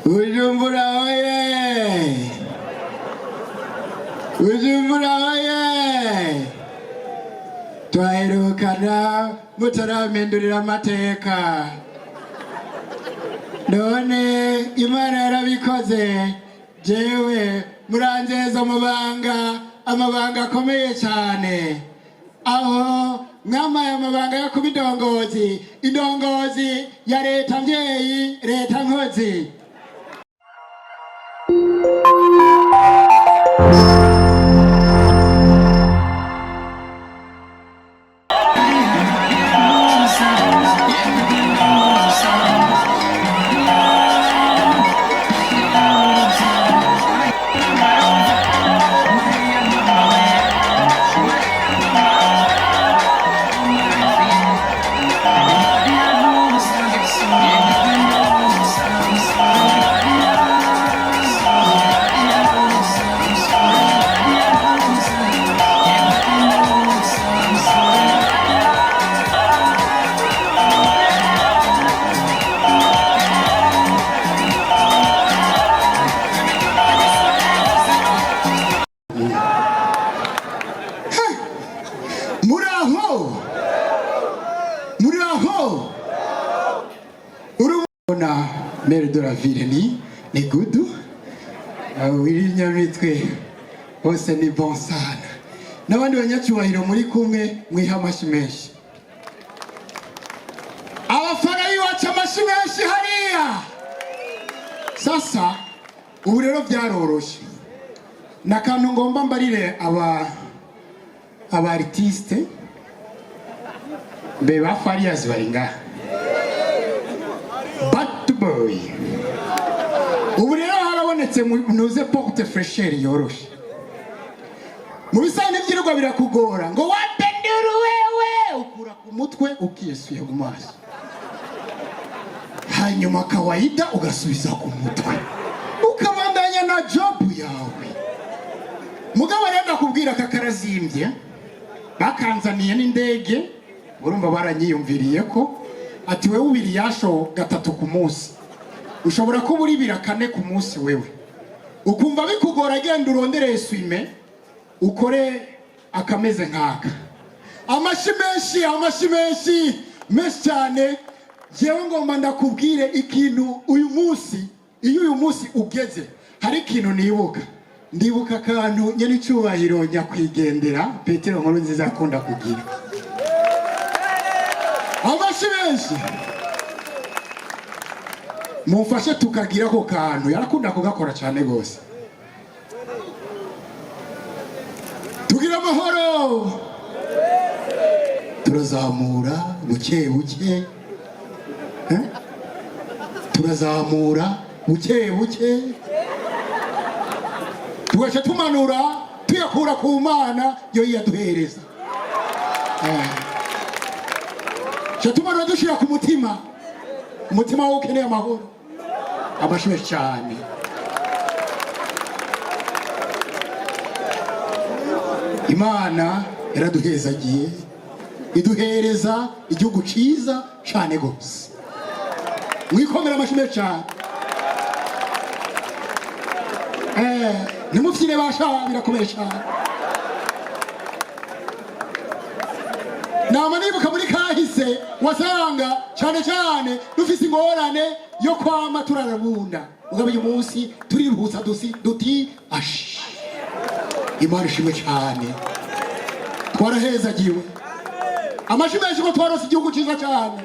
Bujumbura oye! Bujumbura oye! Twaherukana mutaramindurira amateka. None Imana yarabikoze, jewe muranzeza amabanga akomeye cyane. Aho mwamaye amabanga yo kuba indongozi ya leta mvyeyi, leta nkozi. Urumona maire de la ville ni Gudu. Wiri Nyamitwe hose ni bon sana. N'abandi banyacyubahiro muri kumwe mwiha amashi menshi. Abafana biwacu amashi menshi hariya. Sasa ubu rero byaroroshe. Nakantu ngomba mbarire aba artiste be bafarias baringa. Bad boy. Ubu rero harabonetse muze porte fraîcheur yoroshe. Mu bisane byirwa birakugora ngo wapenduru wewe ukura ku mutwe ukiyisuye mu maso. Hanyuma kawaida ugasubiza ku mutwe. Ukabandanya na job yawe. Mugabo renda kubwira kakarazimbye. Bakanzaniye n'indege. Urumva baranyiyumviriye ko ati wewe ubiri yasho gatatu ku munsi. Ushobora kuba uri birakane ku munsi wewe. Ukumva bikugora genda urondere swime ukore akameze nkaka. Amashi menshi cyane. Jewe ngomba ndakubwire ikintu uyu munsi, iyo uyu munsi ugeze hari ikintu ndibuka kantu nyene cyubahiro nyakwigendera Petero Nkurunziza akunda kugira. Amashi menshi mufashe tukagira ko kantu yarakunda kugakora cyane gose. Tugira amahoro turazamura buke turazamura buke tugasha tumanura tuyakura ku Mana yo yaduhereza. Tumanura dushira ku mutima wo ukeneye amahoro. Abashimwe cyane. Imana yaraduhezagiye iduhereza igihugu ciza cyane gose. Mwikomera amashimwe cyane. Nimufyire basha birakomeye cyane. Nama nibuka muri kahise wasanga cyane dufise ingorane yo kwama turarabunda. Ugabe umunsi turiruhutsa duti ashi. Imana ishimwe cyane. Twarahezagiwe. Amashi menshi ko twarose igihugu cyiza cyane.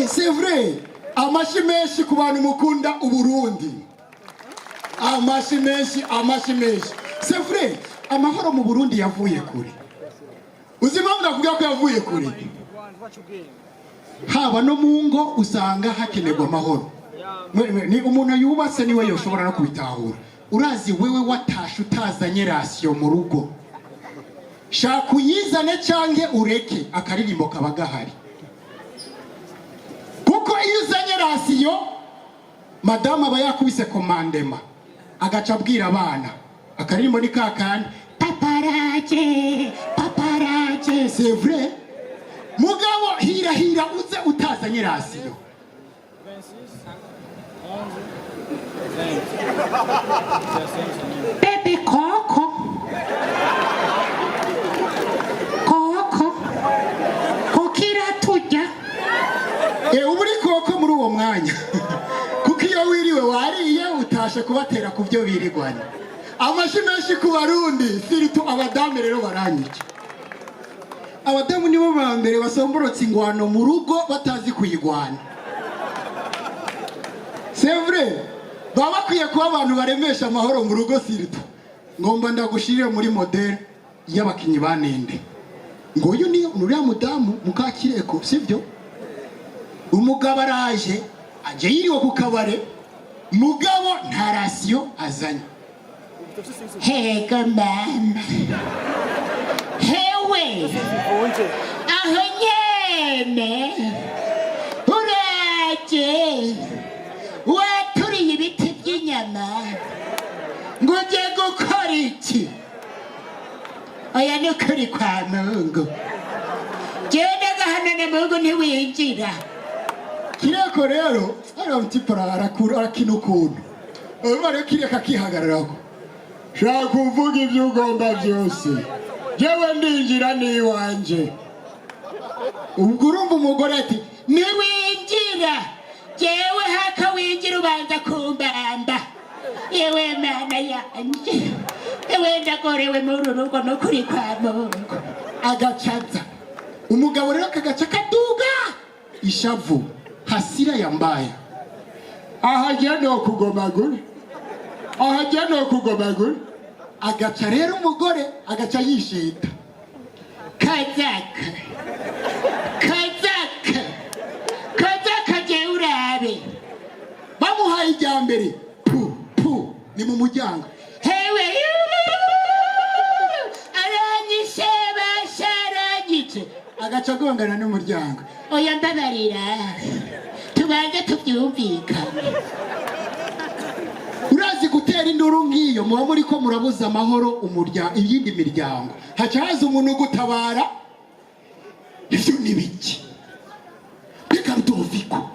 C'est vrai. Amashi menshi ku bantu mukunda uburundi. Amashi menshi. C'est vrai. Amahoro mu Burundi yavuye kure. Uzimamda kugira ko yavuye kure. Haba no mungo usanga hakenerwa amahoro. Ni umuntu yubatse niwe yoshobora no kubitahura. Urazi wewe watashe utazanye ratio mu rugo. Shaka uyizane cyange ureke akaririmbo kabagahari. Kuko iyo uzanye ratio madama aba yakubise komandema agaca abwira abana akaririmbo ni kakandi paparaje c'est vrai. Mugabo hira uze utazanye ratio Baby Coco. Coco. Kokira tujya. Ubu uri koko muri uwo mwanya kuko iyo wiriwe wariye utashe kubatera ku byo birigwanya. Amashi menshi ku barundi siritu abadamu rero baranyica. Abadamu nibo ba mbere basomborotse ingwano mu rugo batazi kuyigwana. C'est vrai. Baba bakwiye kuba abantu baremesha amahoro mu rugo siritu. Ngomba ndagushirire muri model y'abakinyi banende. Ngo uyu ni uriya mudamu Mukakireko sivyo? Umugabo araje aje yiriwe ku kabare mugabo nta rasiyo azanye. Hego mama. Hewe. Aho nyene. Uraje. Waturiye ibiti by'inyama. Ngo uje gukora iki? Oya ni ukuri kwa Mungu. Genda gahanane Mungu ntiwinjira. Kireko rero aramutipara arakina ukuntu. Bari kireka kihagararako. Shaka kuvuga ibyo ugomba byose. Jewe ndinjira ni wanje. Ubwo urumva umugore ati niwinjira. Jewe haka winjira ubanza kumbamba. Yewe mana yanje. Yewe ndagorewe muri rugo no kuri kwa Mungu. Agacaza. Umugabo rero kagaca kaduga. Ishavu. Hasira ya mbaya. Ahajya kugomagura. Ahajya kugomagura. Agaca rero umugore agaca yishita. Kazaka. Kazaka. Kazaka je urabe. Bamuhaye ijyambere. Pu ni mu muryango. Hewe. Aranyishe basharanyice. Agaca gongana n'umuryango. Oya mbabarira. Tubanze tubyumvikane. Urazi gutera induru ngiyo muba muri ko murabuza amahoro iyindi miryango. Hacaza umuntu gutabara. Ivyo nibiki. Bika Rudoviko.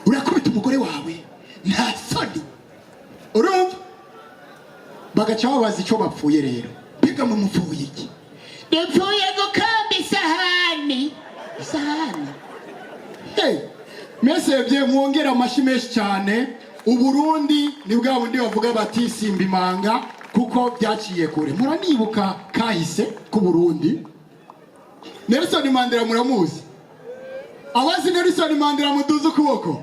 Urakubita umugore wawe. Nta soni. Urumva? Bagaca babaza icyo bapfuye rero. Bika mu mupfuye iki? Dupfuye gukamba isahani. Isahani. Hey, mesebye mwongera amashi menshi cyane. Uburundi ni bwa bundi bavuga bati simba imanga kuko byaciye kure. Muranibuka kahise ku Burundi. Nelson Mandela muramuzi. Abazi Nelson Mandela muduze ukuboko.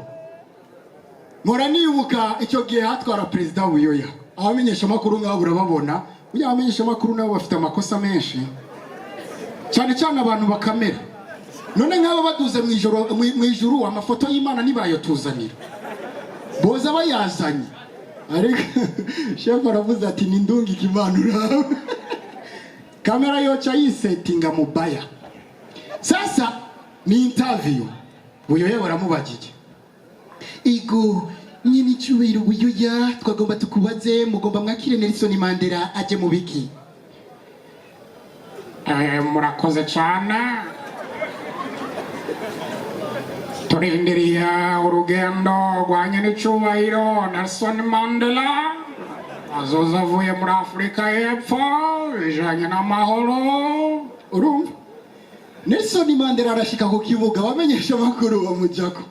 Muranibuka icyo gihe hatwara president Buyoya. Abamenyesha makuru ngabo urababona. Uya abamenyesha makuru nabo bafite amakosa menshi. Cyane cyane abantu bakamera. None nk'abo baduze mu ijuru amafoto y'Imana nibayo tuzanira. Boza bayazanye. Ariko chef aravuze ati nindungi kimanura. Kamera yocha yisetinga mubaya. Sasa ni interview. Buyoya baramubagije. Igo nyini cyubiro Buyoya twagomba tukubaze mugomba mwakire Nelson Mandela aje mu biki. Murakoze cyane. Turindiriye urugendo rwa nyiricyubahiro Nelson Mandela azoza avuye muri Afurika y'Epfo ijanye n'amahoro. Urumva? Nelson Mandela arashika ku kibuga bamenyesha amakuru bamujako.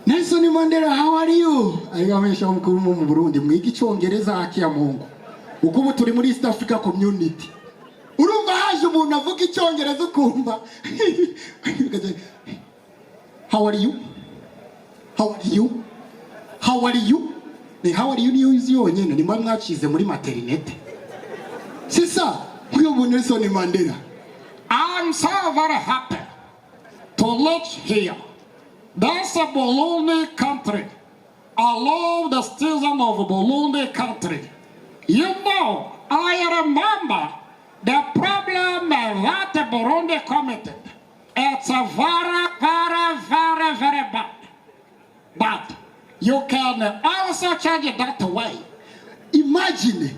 Nelson Mandela, how are you? Ari bamenyesha amakuru mu Burundi mwiga icyongereza akiya Mungu. Uko ubu turi muri East Africa Community. Urumva haje umuntu avuga icyongereza ukumva. How are you? How are you? How are you? How are you niyo uzi yonyene ni mwe mwacize muri maternité. Sisa, uyo Nelson Mandela. I'm so very happy to live here. That's a Burundi country. I love the citizen of Burundi country. You know, I remember the problem that Burundi committed. It's a very, very, very, very bad. But you can also change it that way. Imagine,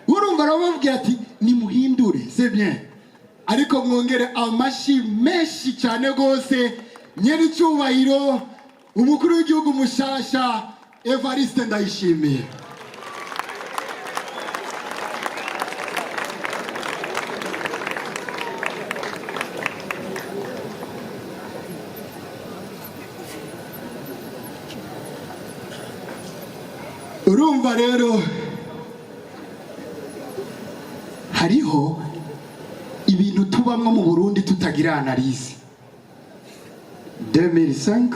urumva arababwira ati nimuhindure, c'est bien. Ariko mwongere amashi menshi cyane gose nyeri cyubahiro umukuru w'igihugu mushasha Evariste Ndayishimiye. Urumva rero hariho ibintu tubamwo mu Burundi tutagira analyse. 2005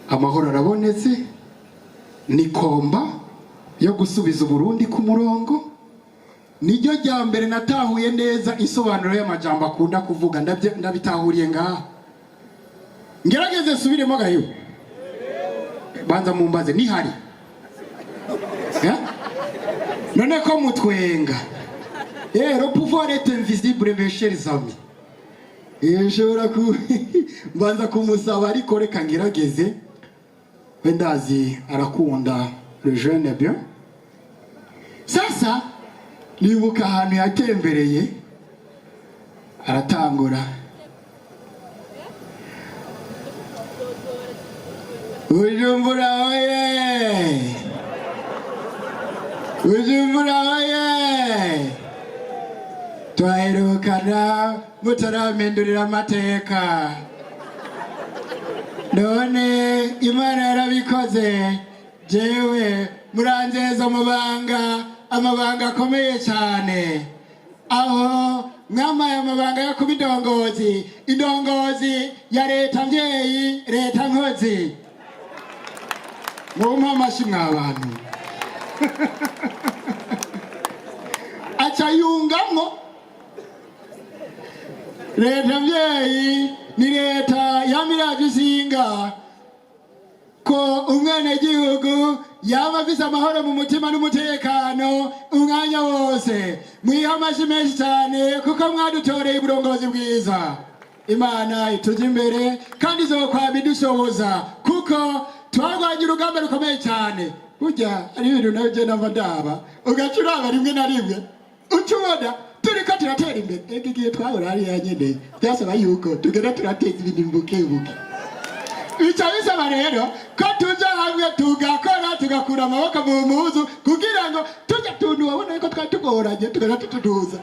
amahoro arabonetse, ni komba yo gusubiza Burundi ku murongo. Niryo rya mbere natahuye neza isobanuro y'amajambo akunda kuvuga, ndabitahuriye ngaha. Ngerageze subiremo gayo banza mumbaze nihari none ko mutwenga. Le pouvoir est invisible, mes chers amis. Nshobora mbanza kumusaba ariko reka ngerageze. Wendazi arakunda le jeune bien. Sasa nibuka ahantu yatembereye aratangura. Bujumbura oye! Bujumbura oye! Twaherukana mutaramendurira amateka. None Imana yarabikoze, jewe muranzeza amabanga akomeye cyane. Aho mwamaye amabanga yo kuba indongozi ya leta mvyeyi, leta nkozi. Mumpa amashyi mw'abantu. Aca yungamwo leta mvyeyi ni leta yamiraje isinga ko umwene gihugu yaba afise amahoro mu mutima n'umutekano umwanya wose. Mwiha amashyi menshi cyane kuko mwadutoreye uburongozi bwiza. Imana ituje imbere kandi izokwama idushoboza kuko twarwanye urugamba rukomeye cyane. Burya ari ibintu nawe je nava ndaba ugacuraba rimwe na rimwe ucubona turiko turatera imbere. Igihe twahora ari yanyene byasaba yuko tugenda turateza ibintu mbukebuke. Bica bisaba rero ko tuja hamwe tugakora tugakura amaboko mu muzu kugira ngo tujya tuntu wabona yuko twari tugoranye tugenda tutuduza.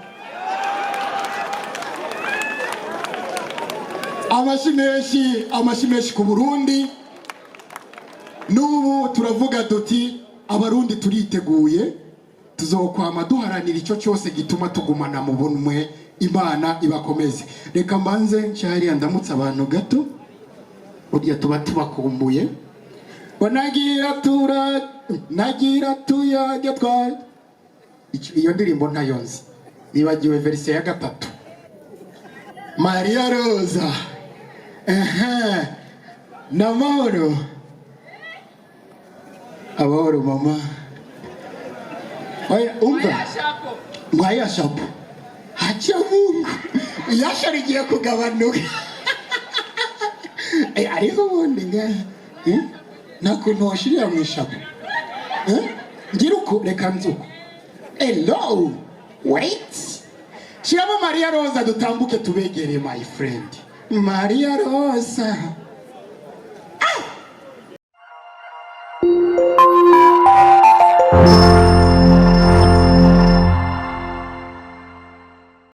Amashyi menshi ku Burundi. N'ubu turavuga duti abarundi turiteguye, tuzokwama duharanira icyo cyose gituma tugumana mu bunwe. Imana ibakomeze. Reka mbanze nshariya ndamutse abantu gato, burya tuba tubakumbuye. Nagira tuyajya twari iyo ndirimbo ntayonzi, nibagiwe verse ya 3. Maria Rosa Namoro Amahoro mama. Oya umva Mwaya shapo hacha Mungu yasharigiye kugabanuka. Ariko ubundi nga nakuntu washiriya mu ishapo ngira uko reka nzuko. Hello wait shiramo Maria Rosa dutambuke tubegere my friend. Maria Rosa